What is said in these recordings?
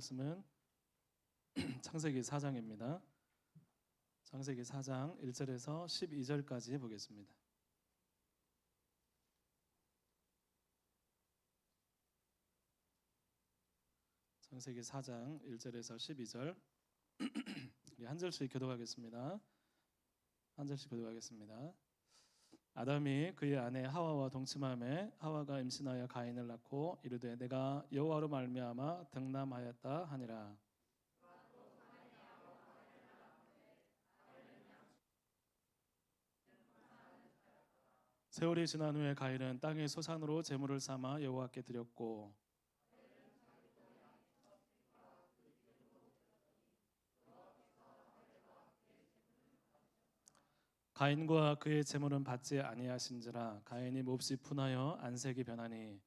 말씀은 창세기 4장입니다. 창세기 4장 1절에서 12절까지 보겠습니다. 창세기 4장 1절에서 12절 우리 한 절씩 교독하겠습니다. 한 절씩 교독하겠습니다. 아담이 그의 아내 하와와 동침하매 하와가 임신하여 가인을 낳고 이르되 내가 여호와로 말미암아 득남하였다 하니라. 세월이 지난 후에 가인은 땅의 소산으로 제물을 삼아 여호와께 드렸고 가인과 그의 제물은 받지 아니하신지라. 가인이 몹시 분하여 안색이 변하니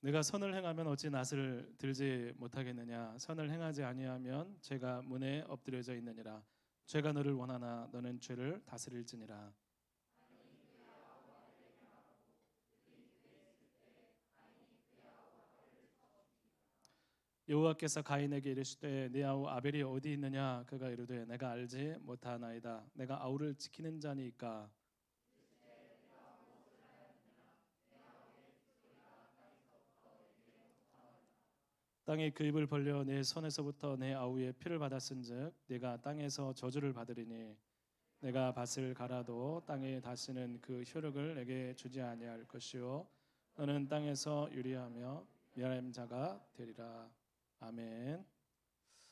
내가 선을 행하면 어찌 낫을 들지 못하겠느냐. 선을 행하지 아니하면 죄가 문에 엎드려져 있느니라. 죄가 너를 원하나 너는 죄를 다스릴지니라. 여호와께서 가인에게 이르시되 네 아우 아벨이 어디 있느냐. 그가 이르되 내가 알지 못하나이다. 내가 아우를 지키는 자니까. 땅이 그 입을 벌려 내 손에서부터 내 아우의 피를 받았은즉 네가 땅에서 저주를 받으리니 내가 밭을 갈아도 땅에 다시는 그 효력을 내게 주지 아니할 것이요 너는 땅에서 유리하며 멸한 자가 되리라. 아멘.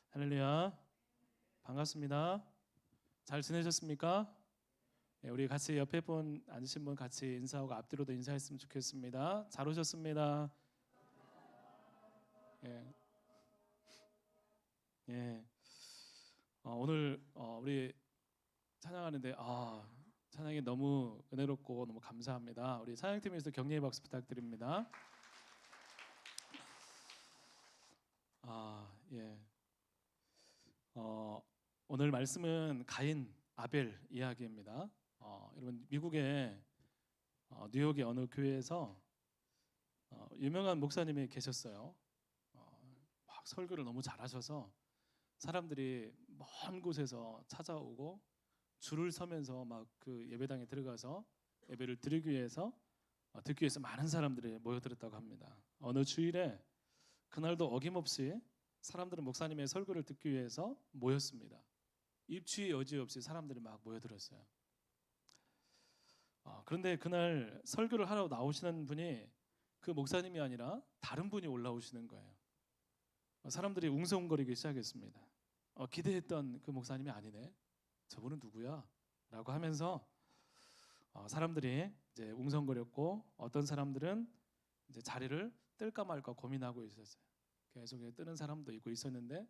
할렐루야. 반갑습니다. 잘 지내셨습니까? 우리 같이 옆에 분 앉으신 분 같이 인사하고 앞뒤로도 인사했으면 좋겠습니다. 잘 오셨습니다. 예. 예. 오늘 우리 찬양하는데 찬양이 너무 은혜롭고 너무 감사합니다. 우리 찬양팀에서 격려의 박수 부탁드립니다. 예. 오늘 말씀은 가인, 아벨 이야기입니다. 여러분 미국의 뉴욕의 어느 교회에서 유명한 목사님이 계셨어요. 막 설교를 너무 잘하셔서 사람들이 먼 곳에서 찾아오고 줄을 서면서 막 그 예배당에 들어가서 예배를 드리기 위해서 듣기 위해서 많은 사람들이 모여들었다고 합니다. 어느 주일에 그날도 어김없이 사람들은 목사님의 설교를 듣기 위해서 모였습니다. 입추의 여지 없이 사람들이 막 모여들었어요. 그런데 그날 설교를 하러 나오시는 분이 그 목사님이 아니라 다른 분이 올라오시는 거예요. 사람들이 웅성거리기 시작했습니다. 기대했던 그 목사님이 아니네. 저분은 누구야? 라고 하면서 사람들이 이제 웅성거렸고 어떤 사람들은 이제 자리를 뜰까 말까 고민하고 있었어요. 계속 뜨는 사람도 있고 있었는데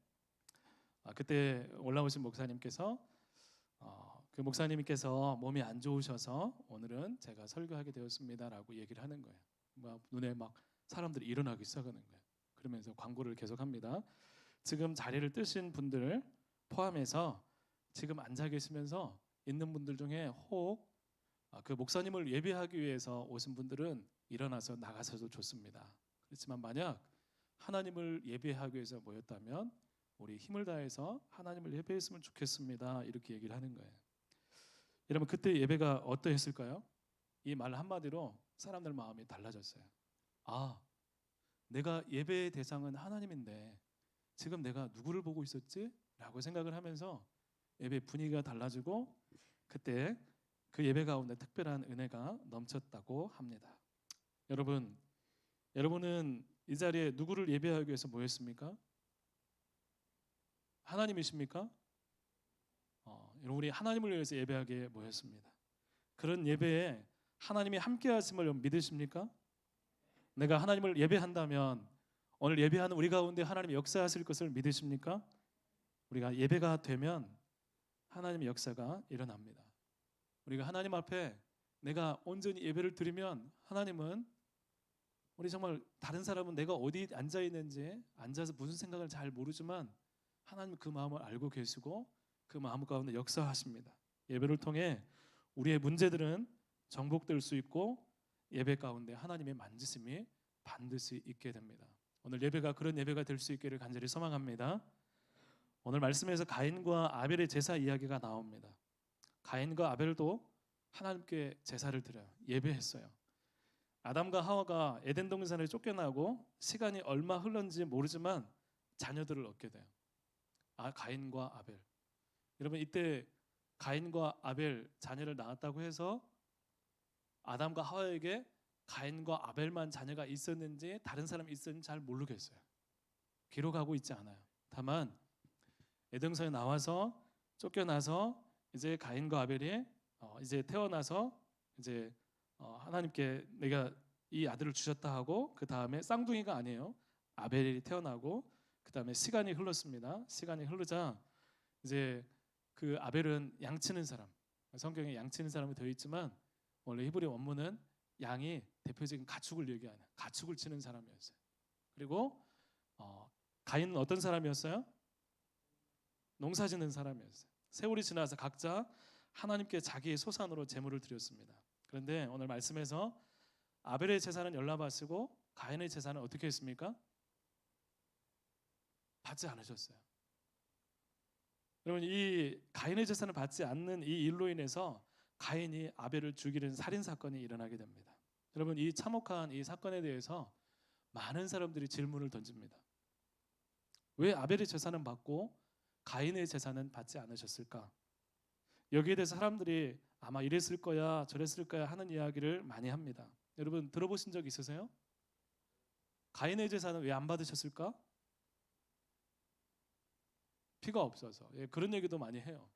그때 올라오신 목사님께서 그 목사님께서 몸이 안 좋으셔서 오늘은 제가 설교하게 되었습니다라고 얘기를 하는 거예요. 막 눈에 막 사람들이 일어나기 시작하는 거예요. 그러면서 광고를 계속합니다. 지금 자리를 뜨신 분들 포함해서 지금 앉아 계시면서 있는 분들 중에 혹 그 목사님을 예배하기 위해서 오신 분들은 일어나서 나가셔도 좋습니다. 그렇지만 만약 하나님을 예배하기 위해서 모였다면 우리 힘을 다해서 하나님을 예배했으면 좋겠습니다. 이렇게 얘기를 하는 거예요. 여러분 그때 예배가 어떠했을까요? 이 말 한마디로 사람들 마음이 달라졌어요. 내가 예배의 대상은 하나님인데 지금 내가 누구를 보고 있었지? 라고 생각을 하면서 예배 분위기가 달라지고 그때 그 예배 가운데 특별한 은혜가 넘쳤다고 합니다. 여러분은 이 자리에 누구를 예배하기 위해서 모였습니까? 하나님이십니까? 여러분 우리 하나님을 위해서 예배하기에 모였습니다. 그런 예배에 하나님이 함께 하심을 믿으십니까? 내가 하나님을 예배한다면 오늘 예배하는 우리 가운데 하나님이 역사하실 것을 믿으십니까? 우리가 예배가 되면 하나님의 역사가 일어납니다. 우리가 하나님 앞에 내가 온전히 예배를 드리면 하나님은 우리 정말 다른 사람은 내가 어디 앉아 있는지 앉아서 무슨 생각을 잘 모르지만 하나님 그 마음을 알고 계시고 그 마음 가운데 역사하십니다. 예배를 통해 우리의 문제들은 정복될 수 있고 예배 가운데 하나님의 만지심이 반드시 있게 됩니다. 오늘 예배가 그런 예배가 될 수 있기를 간절히 소망합니다. 오늘 말씀에서 가인과 아벨의 제사 이야기가 나옵니다. 가인과 아벨도 하나님께 제사를 드려요. 예배했어요. 아담과 하와가 에덴 동산에 쫓겨나고 시간이 얼마 흘렀는지 모르지만 자녀들을 얻게 돼요. 가인과 아벨. 여러분 이때 가인과 아벨 자녀를 낳았다고 해서 아담과 하와에게 가인과 아벨만 자녀가 있었는지 다른 사람이 있었는지 잘 모르겠어요. 기록하고 있지 않아요. 다만 에덴성에 나와서 쫓겨나서 이제 가인과 아벨이 이제 태어나서 이제 하나님께 내가 이 아들을 주셨다 하고 그 다음에 쌍둥이가 아니에요. 아벨이 태어나고 그 다음에 시간이 흘렀습니다. 시간이 흐르자 이제 그 아벨은 양치는 사람, 성경에 양치는 사람이 되어 있지만 원래 히브리 원문은 양이 대표적인 가축을 얘기하는 가축을 치는 사람이었어요. 그리고 가인은 어떤 사람이었어요? 농사짓는 사람이었어요. 세월이 지나서 각자 하나님께 자기의 소산으로 제물을 드렸습니다. 그런데 오늘 말씀에서 아벨의 제사는 열납하시고 가인의 제사는 어떻게 했습니까? 받지 않으셨어요. 여러분 이 가인의 제사는 받지 않는 이 일로 인해서 가인이 아벨을 죽이는 살인 사건이 일어나게 됩니다. 여러분 이 참혹한 이 사건에 대해서 많은 사람들이 질문을 던집니다. 왜 아벨의 제사는 받고 가인의 제사는 받지 않으셨을까? 여기에 대해서 사람들이 아마 이랬을 거야 저랬을 거야 하는 이야기를 많이 합니다. 여러분 들어보신 적 있으세요? 가인의 제사는 왜 안 받으셨을까? 피가 없어서. 그런 얘기도 많이 해요.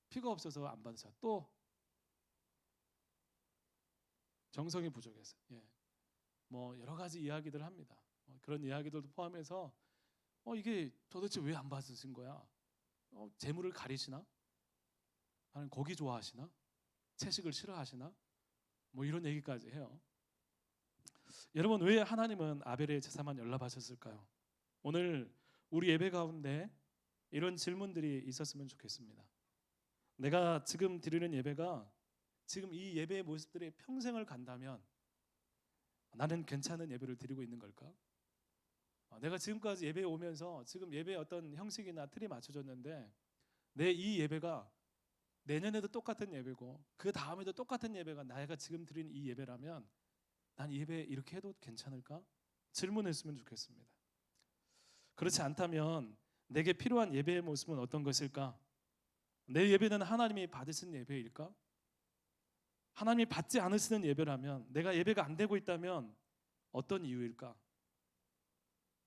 피가 없어서 안 받으셔. 또 정성이 부족해서. 뭐 여러 가지 이야기들 합니다. 그런 이야기들도 포함해서 이게 도대체 왜 안 받으신 거야? 재물을 가리시나? 아니면 고기 좋아하시나? 채식을 싫어하시나? 뭐 이런 얘기까지 해요. 여러분 왜 하나님은 아벨의 제사만 연락하셨을까요? 오늘 우리 예배 가운데 이런 질문들이 있었으면 좋겠습니다. 내가 지금 드리는 예배가 지금 이 예배의 모습들이 평생을 간다면 나는 괜찮은 예배를 드리고 있는 걸까? 내가 지금까지 예배에 오면서 지금 예배의 어떤 형식이나 틀이 맞춰졌는데 내 이 예배가 내년에도 똑같은 예배고 그 다음에도 똑같은 예배가 내가 지금 드린 이 예배라면 난 이 예배 이렇게 해도 괜찮을까? 질문했으면 좋겠습니다. 그렇지 않다면 내게 필요한 예배의 모습은 어떤 것일까? 내 예배는 하나님이 받으신 예배일까? 하나님이 받지 않으시는 예배라면 내가 예배가 안 되고 있다면 어떤 이유일까?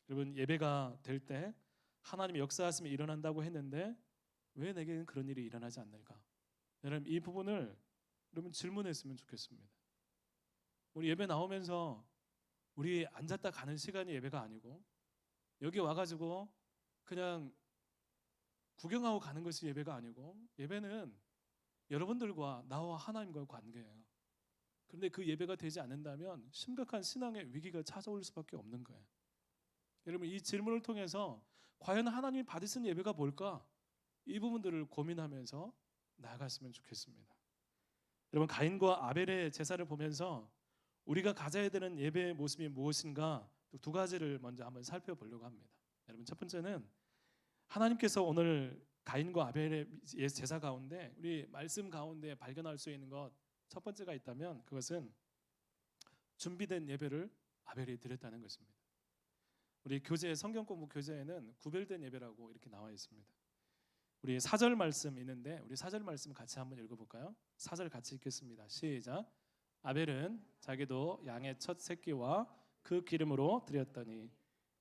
여러분 예배가 될 때 하나님의 역사하심이 일어난다고 했는데 왜 내게는 그런 일이 일어나지 않는가? 여러분 이 부분을 여러분 질문했으면 좋겠습니다. 우리 예배 나오면서 우리 앉았다 가는 시간이 예배가 아니고 여기 와가지고 그냥 구경하고 가는 것이 예배가 아니고 예배는 여러분들과 나와 하나님과의 관계예요. 그런데 그 예배가 되지 않는다면 심각한 신앙의 위기가 찾아올 수밖에 없는 거예요. 여러분 이 질문을 통해서 과연 하나님이 받으신 예배가 뭘까? 이 부분들을 고민하면서 나아갔으면 좋겠습니다. 여러분 가인과 아벨의 제사를 보면서 우리가 가져야 되는 예배의 모습이 무엇인가 두 가지를 먼저 한번 살펴보려고 합니다. 여러분 첫 번째는 하나님께서 오늘 가인과 아벨의 제사 가운데 우리 말씀 가운데 발견할 수 있는 것 첫 번째가 있다면 그것은 준비된 예배를 아벨이 드렸다는 것입니다. 우리 교재 성경 공부 교재에는 구별된 예배라고 이렇게 나와 있습니다. 우리 4절 말씀 있는데 우리 4절 말씀 같이 한번 읽어볼까요? 4절 같이 읽겠습니다. 시작. 아벨은 자기도 양의 첫 새끼와 그 기름으로 드렸더니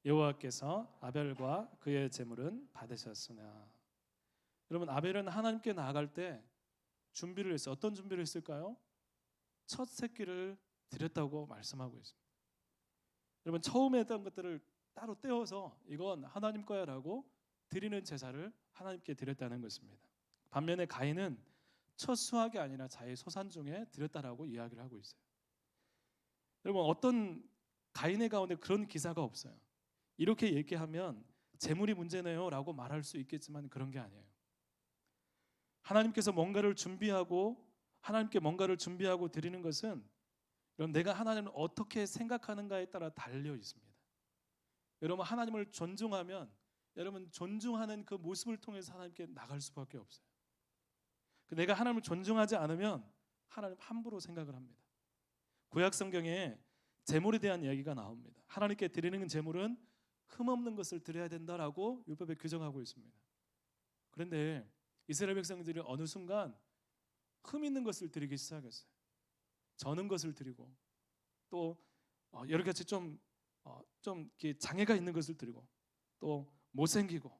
여호와께서 아벨과 그의 제물은 받으셨으나. 여러분 아벨은 하나님께 나아갈 때 준비를 했어요. 어떤 준비를 했을까요? 첫 새끼를 드렸다고 말씀하고 있습니다. 여러분 처음에 했던 것들을 따로 떼어서 이건 하나님 거야라고 드리는 제사를 하나님께 드렸다는 것입니다. 반면에 가인은 첫 수확이 아니라 자기 소산 중에 드렸다라고 이야기를 하고 있어요. 여러분 어떤 가인의 가운데 그런 기사가 없어요. 이렇게 얘기하면 재물이 문제네요 라고 말할 수 있겠지만 그런 게 아니에요. 하나님께서 뭔가를 준비하고 하나님께 뭔가를 준비하고 드리는 것은 여러분 내가 하나님을 어떻게 생각하는가에 따라 달려 있습니다. 여러분 하나님을 존중하면 여러분 존중하는 그 모습을 통해서 하나님께 나갈 수밖에 없어요. 내가 하나님을 존중하지 않으면 하나님 함부로 생각을 합니다. 구약 성경에 제물에 대한 이야기가 나옵니다. 하나님께 드리는 제물은 흠없는 것을 드려야 된다라고 율법에 규정하고 있습니다. 그런데 이스라엘 백성들이 어느 순간 흠 있는 것을 드리기 시작했어요. 저는 것을 드리고 또 여러 가지 좀 장애가 있는 것을 드리고 또 못생기고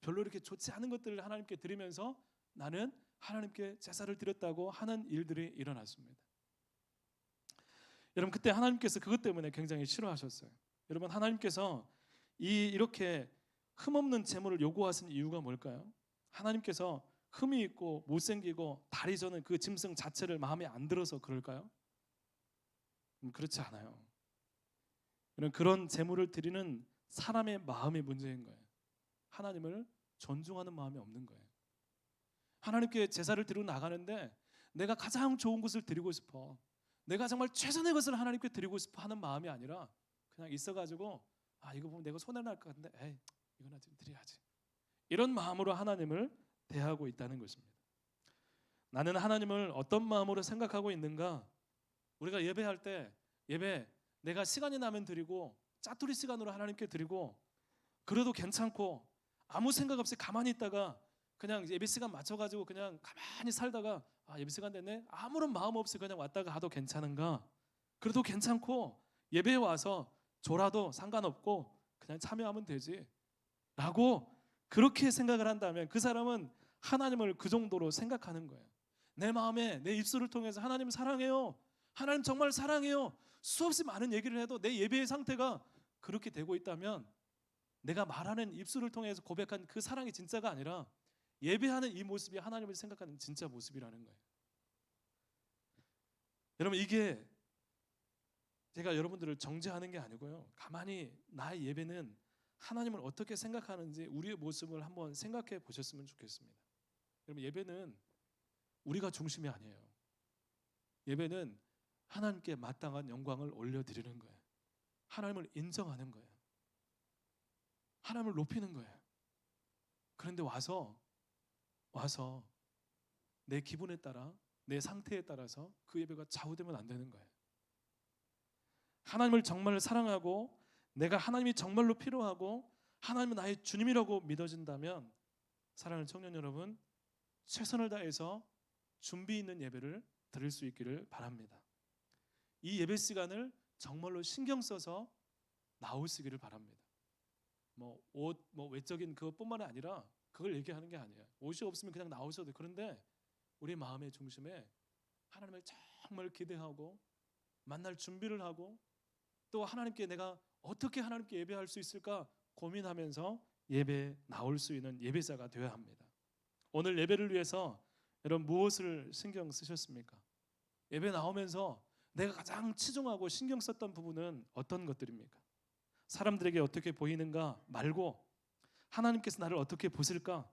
별로 이렇게 좋지 않은 것들을 하나님께 드리면서 나는 하나님께 제사를 드렸다고 하는 일들이 일어났습니다. 여러분 그때 하나님께서 그것 때문에 굉장히 싫어하셨어요. 여러분 하나님께서 이렇게 흠없는 제물을 요구하신 이유가 뭘까요? 하나님께서 흠이 있고 못생기고 다리 저는 그 짐승 자체를 마음에 안 들어서 그럴까요? 그렇지 않아요. 그런 제물을 드리는 사람의 마음의 문제인 거예요. 하나님을 존중하는 마음이 없는 거예요. 하나님께 제사를 드리고 나가는데 내가 가장 좋은 것을 드리고 싶어, 내가 정말 최선의 것을 하나님께 드리고 싶어 하는 마음이 아니라 그냥 있어가지고 이거 보면 내가 손해 날 것 같은데 에이 이거나 좀 드려야지, 이런 마음으로 하나님을 대하고 있다는 것입니다. 나는 하나님을 어떤 마음으로 생각하고 있는가? 우리가 예배할 때 예배 내가 시간이 나면 드리고 짜투리 시간으로 하나님께 드리고 그래도 괜찮고 아무 생각 없이 가만히 있다가 그냥 예배 시간 맞춰가지고 그냥 가만히 살다가 예배 시간 됐네 아무런 마음 없이 그냥 왔다가 가도 괜찮은가? 그래도 괜찮고 예배에 와서 졸아도 상관없고 그냥 참여하면 되지 라고 그렇게 생각을 한다면 그 사람은 하나님을 그 정도로 생각하는 거예요. 내 마음에 내 입술을 통해서 하나님 사랑해요, 하나님 정말 사랑해요 수없이 많은 얘기를 해도 내 예배의 상태가 그렇게 되고 있다면 내가 말하는 입술을 통해서 고백한 그 사랑이 진짜가 아니라 예배하는 이 모습이 하나님을 생각하는 진짜 모습이라는 거예요. 여러분 이게 제가 여러분들을 정죄하는 게 아니고요, 가만히 나의 예배는 하나님을 어떻게 생각하는지 우리의 모습을 한번 생각해 보셨으면 좋겠습니다. 여러분 예배는 우리가 중심이 아니에요. 예배는 하나님께 마땅한 영광을 올려드리는 거예요. 하나님을 인정하는 거예요. 하나님을 높이는 거예요. 그런데 와서 내 기분에 따라 내 상태에 따라서 그 예배가 좌우되면 안 되는 거예요. 하나님을 정말 사랑하고 내가 하나님이 정말로 필요하고 하나님은 나의 주님이라고 믿어진다면 사랑하는 청년 여러분, 최선을 다해서 준비 있는 예배를 드릴 수 있기를 바랍니다. 이 예배 시간을 정말로 신경 써서 나오시기를 바랍니다. 옷 외적인 그것뿐만 아니라 그걸 얘기하는 게 아니에요. 옷이 없으면 그냥 나오셔도 돼요. 그런데 우리 마음의 중심에 하나님을 정말 기대하고 만날 준비를 하고 또 하나님께 내가 어떻게 하나님께 예배할 수 있을까 고민하면서 예배에 나올 수 있는 예배자가 되어야 합니다. 오늘 예배를 위해서 여러분 무엇을 신경 쓰셨습니까? 예배 나오면서 내가 가장 치중하고 신경 썼던 부분은 어떤 것들입니까? 사람들에게 어떻게 보이는가 말고 하나님께서 나를 어떻게 보실까?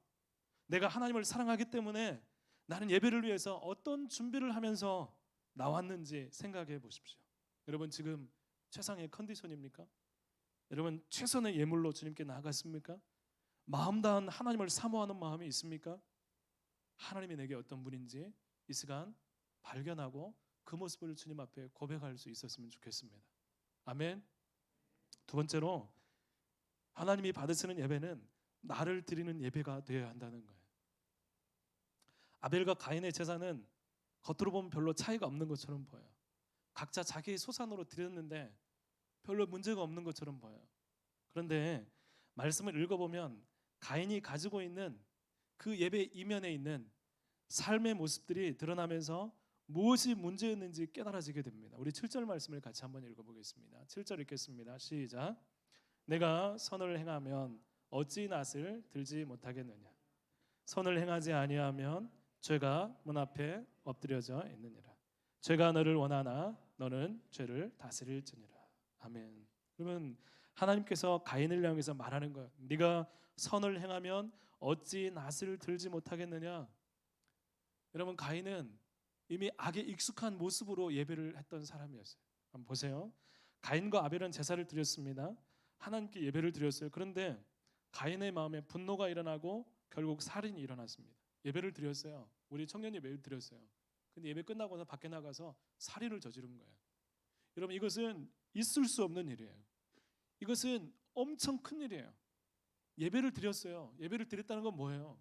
내가 하나님을 사랑하기 때문에 나는 예배를 위해서 어떤 준비를 하면서 나왔는지 생각해 보십시오. 여러분 지금 최상의 컨디션입니까? 여러분 최선의 예물로 주님께 나아갔습니까? 마음 다한 하나님을 사모하는 마음이 있습니까? 하나님이 내게 어떤 분인지 이 시간 발견하고 그 모습을 주님 앞에 고백할 수 있었으면 좋겠습니다. 아멘. 두 번째로 하나님이 받으시는 예배는 나를 드리는 예배가 되어야 한다는 거예요. 아벨과 가인의 제사는 겉으로 보면 별로 차이가 없는 것처럼 보여요. 각자 자기의 소산으로 드렸는데 별로 문제가 없는 것처럼 보여요. 그런데 말씀을 읽어보면 가인이 가지고 있는 그 예배 이면에 있는 삶의 모습들이 드러나면서 무엇이 문제였는지 깨달아지게 됩니다. 우리 7절 말씀을 같이 한번 읽어보겠습니다. 7절 읽겠습니다. 시작. 내가 선을 행하면 어찌 낫을 들지 못하겠느냐? 선을 행하지 아니하면 죄가 문 앞에 엎드려져 있느니라. 죄가 너를 원하나 너는 죄를 다스릴지니라. 아멘. 그러면 하나님께서 가인을 향해서 말하는 거예요. 네가 선을 행하면 어찌 낫을 들지 못하겠느냐? 여러분 가인은 이미 악에 익숙한 모습으로 예배를 했던 사람이었어요. 한번 보세요. 가인과 아벨은 제사를 드렸습니다. 하나님께 예배를 드렸어요. 그런데 가인의 마음에 분노가 일어나고 결국 살인이 일어났습니다. 예배를 드렸어요. 우리 청년 예배를 드렸어요. 근데 예배 끝나고는 밖에 나가서 살인을 저지른 거예요. 여러분, 이것은 있을 수 없는 일이에요. 이것은 엄청 큰 일이에요. 예배를 드렸어요. 예배를 드렸다는 건 뭐예요?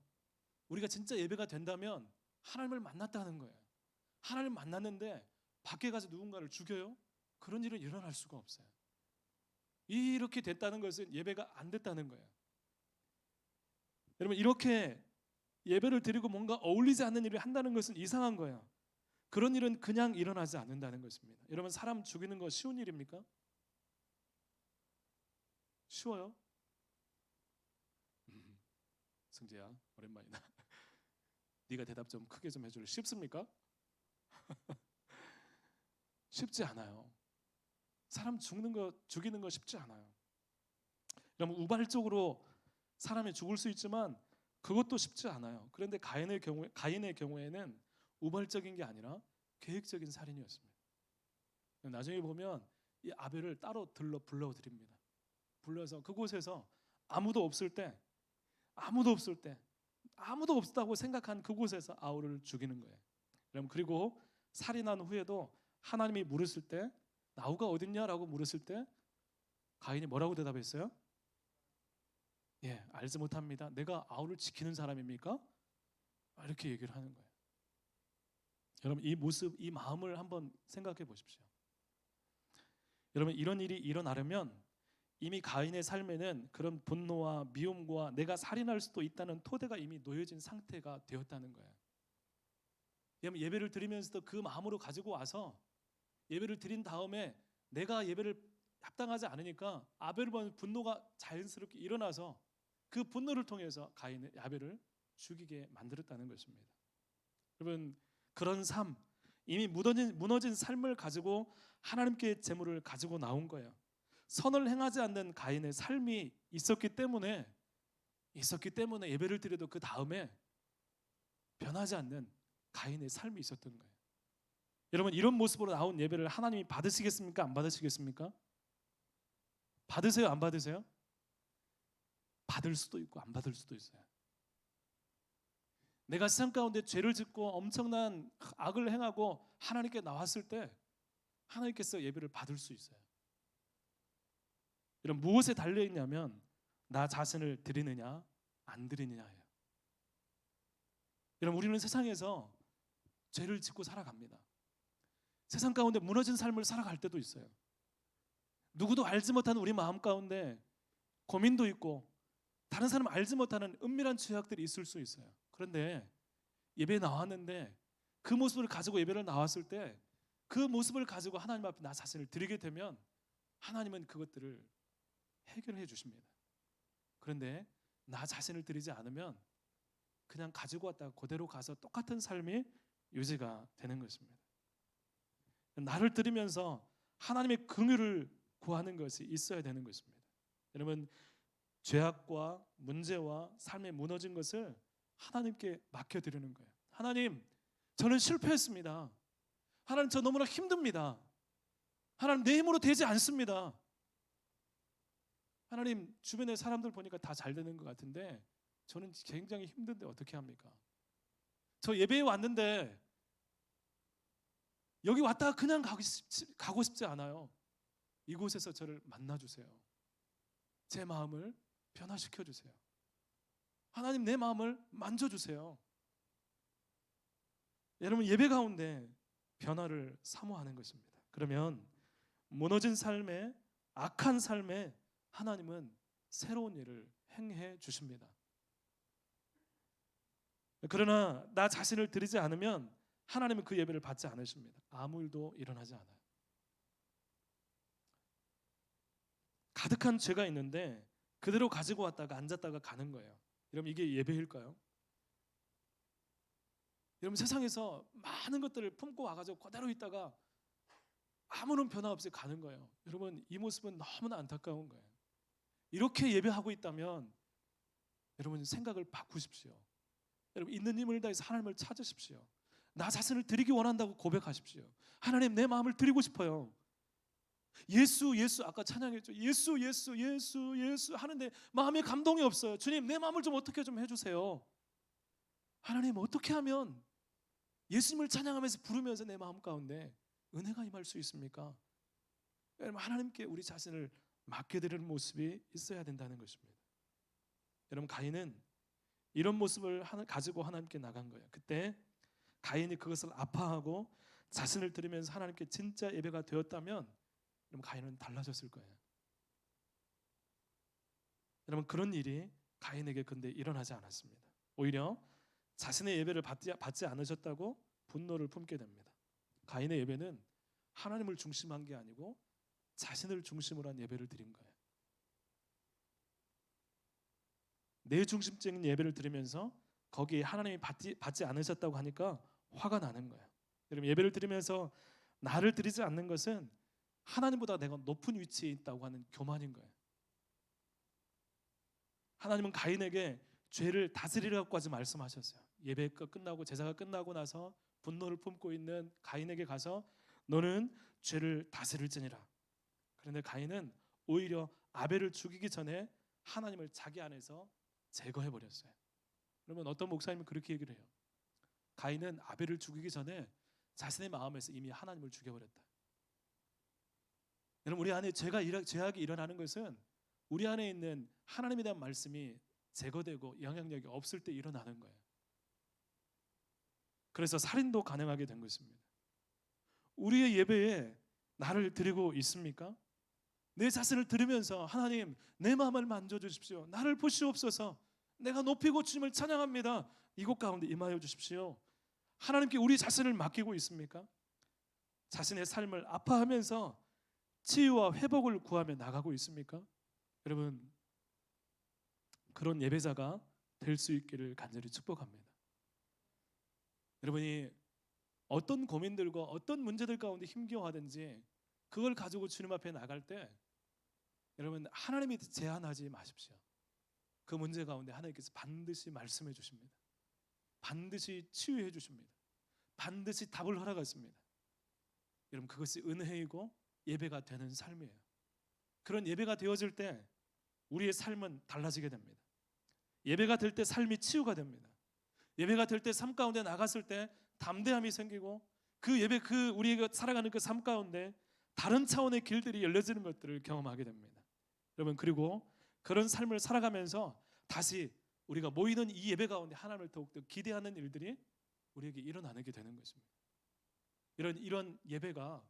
우리가 진짜 예배가 된다면 하나님을 만났다는 거예요. 하나님을 만났는데 밖에 가서 누군가를 죽여요? 그런 일은 일어날 수가 없어요. 이렇게 됐다는 것은 예배가 안 됐다는 거예요. 여러분, 이렇게 예배를 드리고 뭔가 어울리지 않는 일을 한다는 것은 이상한 거예요. 그런 일은 그냥 일어나지 않는다는 것입니다. 여러분, 사람 죽이는 거 쉬운 일입니까? 쉬워요? 승재야, 오랜만이다. 네가 대답 좀 크게 좀 해줄래? 쉽습니까? 쉽지 않아요. 사람 죽이는 거 쉽지 않아요. 여러분, 우발적으로 사람이 죽을 수 있지만 그것도 쉽지 않아요. 그런데 가인의 경우에는 우발적인 게 아니라 계획적인 살인이었습니다. 나중에 보면 이 아벨을 따로 불러드립니다. 불러서 그곳에서 아무도 없을 때 아무도 없다고 생각한 그곳에서 아우를 죽이는 거예요. 여러분, 그리고 살인한 후에도 하나님이 물었을 때 나우가 어딨냐라고 물었을 때 가인이 뭐라고 대답했어요? 예, 알지 못합니다. 내가 아우를 지키는 사람입니까? 이렇게 얘기를 하는 거예요. 여러분, 이 모습, 이 마음을 한번 생각해 보십시오. 여러분, 이런 일이 일어나려면 이미 가인의 삶에는 그런 분노와 미움과 내가 살인할 수도 있다는 토대가 이미 놓여진 상태가 되었다는 거예요. 여러분, 예배를 드리면서도 그 마음으로 가지고 와서 예배를 드린 다음에 내가 예배를 합당하지 않으니까 아벨을 보면 분노가 자연스럽게 일어나서 그 분노를 통해서 가인의 아벨을 죽이게 만들었다는 것입니다. 여러분, 그런 삶, 이미 무너진 삶을 가지고 하나님께 제물을 가지고 나온 거예요. 선을 행하지 않는 가인의 삶이 있었기 때문에 예배를 드려도 그 다음에 변하지 않는 가인의 삶이 있었던 거예요. 여러분, 이런 모습으로 나온 예배를 하나님이 받으시겠습니까? 안 받으시겠습니까? 받으세요? 안 받으세요? 받을 수도 있고 안 받을 수도 있어요. 내가 세상 가운데 죄를 짓고 엄청난 악을 행하고 하나님께 나왔을 때 하나님께서 예배를 받을 수 있어요. 이런 무엇에 달려 있냐면 나 자신을 드리느냐 안 드리느냐예요. 여러분, 우리는 세상에서 죄를 짓고 살아갑니다. 세상 가운데 무너진 삶을 살아갈 때도 있어요. 누구도 알지 못하는 우리 마음 가운데 고민도 있고 다른 사람 알지 못하는 은밀한 죄악들이 있을 수 있어요. 그런데 예배에 나왔는데 그 모습을 가지고 예배를 나왔을 때 그 모습을 가지고 하나님 앞에 나 자신을 드리게 되면 하나님은 그것들을 해결해 주십니다. 그런데 나 자신을 드리지 않으면 그냥 가지고 왔다가 그대로 가서 똑같은 삶이 유지가 되는 것입니다. 나를 드리면서 하나님의 긍휼을 구하는 것이 있어야 되는 것입니다. 여러분, 죄악과 문제와 삶에 무너진 것을 하나님께 맡겨드리는 거예요. 하나님, 저는 실패했습니다. 하나님, 저 너무나 힘듭니다. 하나님, 내 힘으로 되지 않습니다. 하나님, 주변의 사람들 보니까 다 잘 되는 것 같은데 저는 굉장히 힘든데 어떻게 합니까? 저 예배에 왔는데 여기 왔다가 그냥 가고 싶지 않아요. 이곳에서 저를 만나주세요. 제 마음을 변화시켜 주세요. 하나님, 내 마음을 만져주세요. 여러분, 예배 가운데 변화를 사모하는 것입니다. 그러면 무너진 삶에, 악한 삶에 하나님은 새로운 일을 행해 주십니다. 그러나 나 자신을 드리지 않으면 하나님은 그 예배를 받지 않으십니다. 아무 일도 일어나지 않아요. 가득한 죄가 있는데 그대로 가지고 왔다가 앉았다가 가는 거예요. 여러분, 이게 예배일까요? 여러분, 세상에서 많은 것들을 품고 와가지고 그대로 있다가 아무런 변화 없이 가는 거예요. 여러분, 이 모습은 너무나 안타까운 거예요. 이렇게 예배하고 있다면 여러분, 생각을 바꾸십시오. 여러분, 있는 힘을 다해서 하나님을 찾으십시오. 나 자신을 드리기 원한다고 고백하십시오. 하나님, 내 마음을 드리고 싶어요. 예수 예수, 아까 찬양했죠. 예수 예수 예수 예수 하는데 마음에 감동이 없어요. 주님, 내 마음을 좀 어떻게 좀 해주세요. 하나님, 어떻게 하면 예수님을 찬양하면서 부르면서 내 마음 가운데 은혜가 임할 수 있습니까? 여러분, 하나님께 우리 자신을 맡겨드리는 모습이 있어야 된다는 것입니다. 여러분, 가인은 이런 모습을 가지고 하나님께 나간 거예요. 그때 가인이 그것을 아파하고 자신을 드리면서 하나님께 진짜 예배가 되었다면 여러분, 가인은 달라졌을 거예요. 여러분, 그런 일이 가인에게 근데 일어나지 않았습니다. 오히려 자신의 예배를 받지 않으셨다고 분노를 품게 됩니다. 가인의 예배는 하나님을 중심한 게 아니고 자신을 중심으로 한 예배를 드린 거예요. 내 중심적인 예배를 드리면서 거기에 하나님이 받지 않으셨다고 하니까 화가 나는 거예요. 여러분, 예배를 드리면서 나를 드리지 않는 것은 하나님보다 내가 높은 위치에 있다고 하는 교만인 거예요. 하나님은 가인에게 죄를 다스리라고까지 말씀하셨어요. 예배가 끝나고 제사가 끝나고 나서 분노를 품고 있는 가인에게 가서 너는 죄를 다스릴지니라. 그런데 가인은 오히려 아벨을 죽이기 전에 하나님을 자기 안에서 제거해 버렸어요. 그러면 어떤 목사님은 그렇게 얘기를 해요. 가인은 아벨을 죽이기 전에 자신의 마음에서 이미 하나님을 죽여버렸다. 여러분, 우리 안에 죄악이 일어나는 것은 우리 안에 있는 하나님에 대한 말씀이 제거되고 영향력이 없을 때 일어나는 거예요. 그래서 살인도 가능하게 된 것입니다. 우리의 예배에 나를 드리고 있습니까? 내 자신을 들으면서 하나님, 내 마음을 만져주십시오. 나를 보시옵소서. 내가 높이고 주님을 찬양합니다. 이곳 가운데 임하여 주십시오. 하나님께 우리 자신을 맡기고 있습니까? 자신의 삶을 아파하면서 치유와 회복을 구하며 나가고 있습니까? 여러분, 그런 예배자가 될 수 있기를 간절히 축복합니다. 여러분이 어떤 고민들과 어떤 문제들 가운데 힘겨워하든지 그걸 가지고 주님 앞에 나갈 때 여러분, 하나님이 제한하지 마십시오. 그 문제 가운데 하나님께서 반드시 말씀해 주십니다. 반드시 치유해 주십니다. 반드시 답을 허락하십니다. 여러분, 그것이 은혜이고 예배가 되는 삶이에요. 그런 예배가 되어질 때 우리의 삶은 달라지게 됩니다. 예배가 될 때 삶이 치유가 됩니다. 예배가 될 때 삶 가운데 나갔을 때 담대함이 생기고 그 예배, 우리가 살아가는 그 삶 가운데 다른 차원의 길들이 열려지는 것들을 경험하게 됩니다. 여러분, 그리고 그런 삶을 살아가면서 다시 우리가 모이는 이 예배 가운데 하나님을 더욱더 기대하는 일들이 우리에게 일어나게 되는 것입니다. 이런 예배가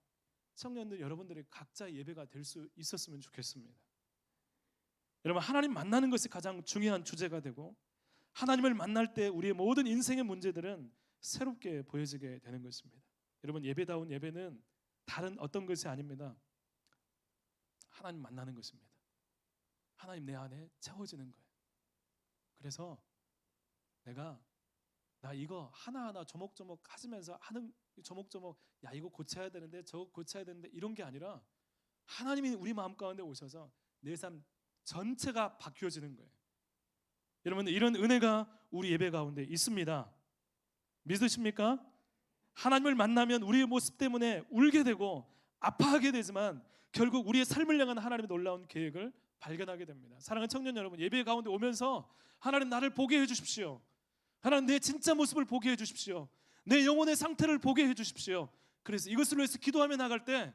청년들 여러분들의 각자 예배가 될 수 있었으면 좋겠습니다. 여러분, 하나님 만나는 것이 가장 중요한 주제가 되고 하나님을 만날 때 우리의 모든 인생의 문제들은 새롭게 보여지게 되는 것입니다. 여러분, 예배다운 예배는 다른 어떤 것이 아닙니다. 하나님 만나는 것입니다. 하나님 내 안에 채워지는 거예요. 그래서 나 이거 하나하나 조목조목 하시면서 하는 조목조목, 야 이거 고쳐야 되는데 저거 고쳐야 되는데 이런 게 아니라 하나님이 우리 마음 가운데 오셔서 내 삶 전체가 바뀌어지는 거예요. 여러분, 이런 은혜가 우리 예배 가운데 있습니다. 믿으십니까? 하나님을 만나면 우리의 모습 때문에 울게 되고 아파하게 되지만 결국 우리의 삶을 향한 하나님의 놀라운 계획을 발견하게 됩니다. 사랑하는 청년 여러분, 예배 가운데 오면서 하나님 나를 보게 해주십시오. 하나님 내 진짜 모습을 보게 해주십시오. 내 영혼의 상태를 보게 해주십시오. 그래서 이것을 위해서 기도하며 나갈 때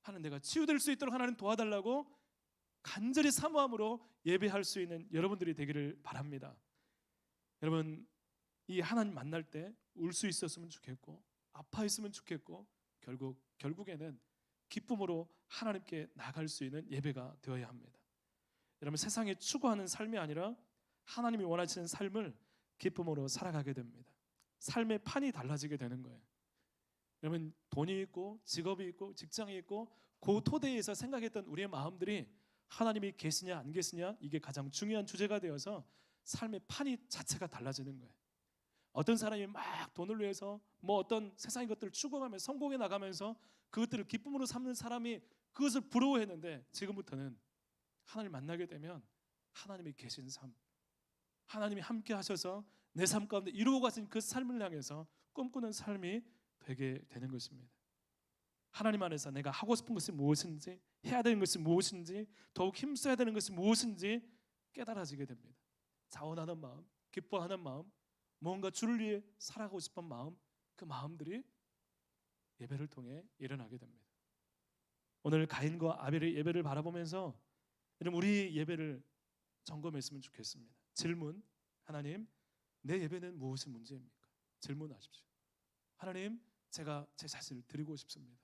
하나님, 내가 치유될 수 있도록 하나님 도와달라고 간절히 사모함으로 예배할 수 있는 여러분들이 되기를 바랍니다. 여러분, 이 하나님 만날 때 울 수 있었으면 좋겠고 아파했으면 좋겠고 결국에는 기쁨으로 하나님께 나갈 수 있는 예배가 되어야 합니다. 여러분, 세상에 추구하는 삶이 아니라 하나님이 원하시는 삶을 기쁨으로 살아가게 됩니다. 삶의 판이 달라지게 되는 거예요. 여러분, 돈이 있고 직업이 있고 직장이 있고 그 토대에서 생각했던 우리의 마음들이 하나님이 계시냐 안 계시냐, 이게 가장 중요한 주제가 되어서 삶의 판이 자체가 달라지는 거예요. 어떤 사람이 막 돈을 위해서 어떤 세상의 것들을 추구하며 성공해 나가면서 그것들을 기쁨으로 삼는 사람이 그것을 부러워했는데 지금부터는 하나님을 만나게 되면 하나님이 계신 삶, 하나님이 함께 하셔서 내 삶 가운데 이루어 가신 그 삶을 향해서 꿈꾸는 삶이 되게 되는 것입니다. 하나님 안에서 내가 하고 싶은 것이 무엇인지, 해야 되는 것이 무엇인지, 더욱 힘써야 되는 것이 무엇인지 깨달아지게 됩니다. 자원하는 마음, 기뻐하는 마음, 뭔가 주를 위해 살아가고 싶은 마음, 그 마음들이 예배를 통해 일어나게 됩니다. 오늘 가인과 아벨의 예배를 바라보면서 여러분 우리 예배를 점검했으면 좋겠습니다. 질문, 하나님 내 예배는 무엇이 문제입니까? 질문하십시오. 하나님 제가 제 자신을 드리고 싶습니다.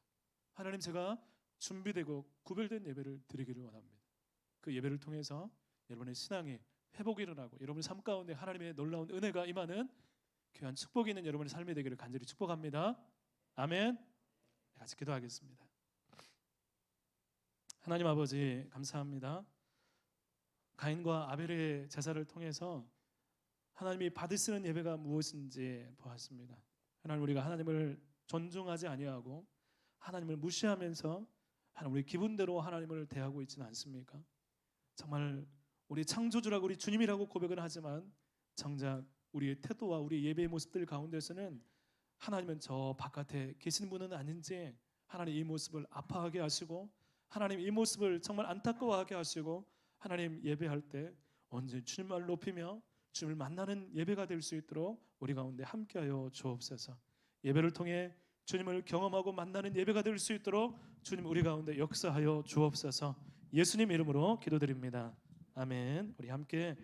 하나님 제가 준비되고 구별된 예배를 드리기를 원합니다. 그 예배를 통해서 여러분의 신앙에 회복이 일어나고 여러분의 삶 가운데 하나님의 놀라운 은혜가 임하는 귀한 축복이 있는 여러분의 삶이 되기를 간절히 축복합니다. 아멘. 같이 기도하겠습니다. 하나님 아버지 감사합니다. 가인과 아벨의 제사를 통해서 하나님이 받으시는 예배가 무엇인지 보았습니다. 하나님 우리가 하나님을 존중하지 아니하고 하나님을 무시하면서 하나님 우리 기분대로 하나님을 대하고 있지는 않습니까? 정말 우리 창조주라고 우리 주님이라고 고백은 하지만 정작 우리의 태도와 우리 예배의 모습들 가운데서는 하나님은 저 바깥에 계신 분은 아닌지 하나님 이 모습을 아파하게 하시고 하나님 이 모습을 정말 안타까워하게 하시고 하나님 예배할 때 언제 주님을 높이며 주님을 만나는 예배가 될 수 있도록 우리 가운데 함께하여 주옵소서. 예배를 통해 주님을 경험하고 만나는 예배가 될 수 있도록 주님 우리 가운데 역사하여 주옵소서. 예수님 이름으로 기도드립니다. 아멘. 우리 함께